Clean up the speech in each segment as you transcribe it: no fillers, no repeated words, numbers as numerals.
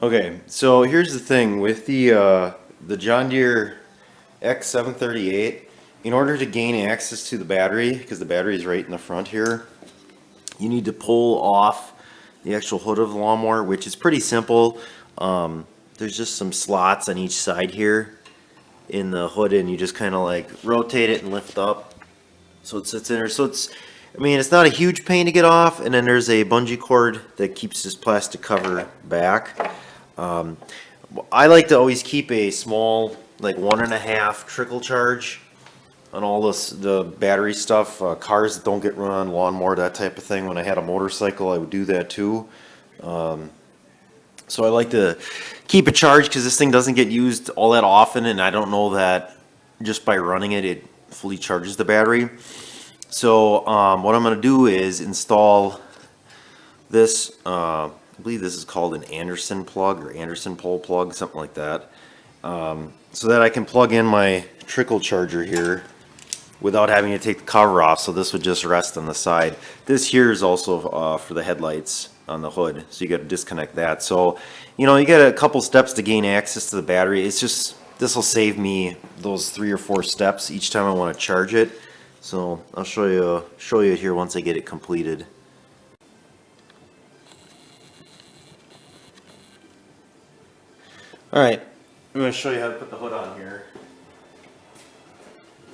Okay, so here's the thing with the John Deere x738. In order to gain access to the battery, because the battery is right in the front here, you need to pull off the actual hood of the lawnmower, which is pretty simple. There's just some slots on each side here in the hood, and you just kind of like rotate it and lift up so it sits in there. So I mean, it's not a huge pain to get off, and then there's a bungee cord that keeps this plastic cover back. Um, I like to always keep a small, like 1.5 trickle charge on all the battery stuff. Cars that don't get run on, lawnmower, that type of thing. When I had a motorcycle, I would do that too. So I like to keep it charged because this thing doesn't get used all that often, and I don't know that just by running it, it fully charges the battery. So what I'm going to do is install this. I believe this is called an Anderson plug or Anderson pole plug, something like that, so that I can plug in my trickle charger here without having to take the cover off. So this would just rest on the side. This here is also for the headlights on the hood, so you got to disconnect that. So you know, you got a couple steps to gain access to the battery. It's just, this will save me those 3 or 4 steps each time I want to charge it. So I'll show you it here once I get it completed. Alright, I'm going to show you how to put the hood on here.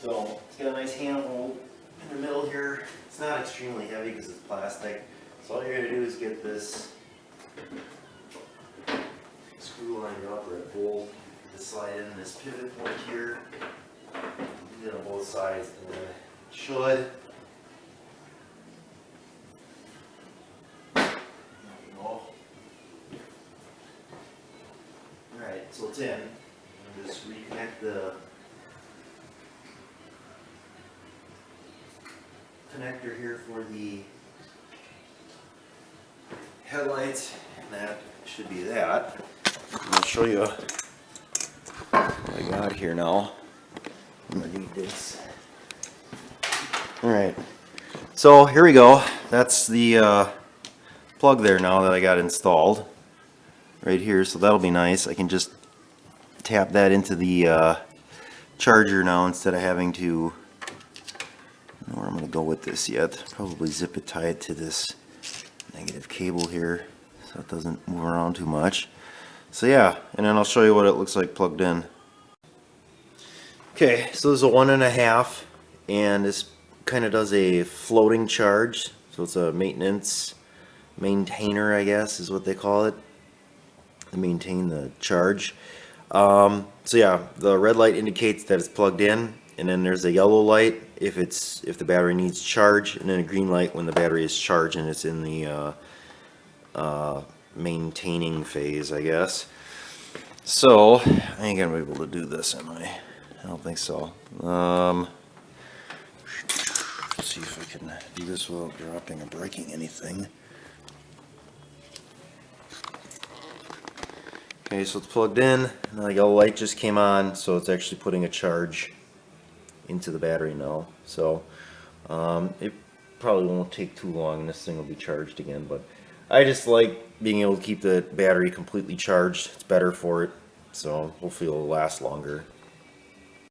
So it's got a nice handhold in the middle here. It's not extremely heavy because it's plastic. So all you're going to do is get this screw lined up, or a bolt to slide in this pivot point here. Do it on both sides, and then it should. There we go. Alright, so it's in. I'll just reconnect the connector here for the headlights, and that should be that. I'll show you what I got here now. I'm gonna need this. Alright, so here we go. That's the plug there now that I got installed right here, so that'll be nice. I can just tap that into the charger now instead of having to, I don't know where I'm going to go with this yet. Probably zip it, tie it to this negative cable here so it doesn't move around too much. So yeah, and then I'll show you what it looks like plugged in. Okay, so there's a 1.5, and this kind of does a floating charge. So it's a maintainer, I guess is what they call it, to maintain the charge. So yeah, the red light indicates that it's plugged in, and then there's a yellow light if the battery needs charge, and then a green light when the battery is charged and it's in the maintaining phase, I guess. So I ain't gonna be able to do this, am I? I don't think so. Let's see if I can do this without dropping or breaking anything. Okay, so it's plugged in, and the yellow light just came on, so it's actually putting a charge into the battery now. So it probably won't take too long, and this thing will be charged again. But I just like being able to keep the battery completely charged. It's better for it, so hopefully it'll last longer.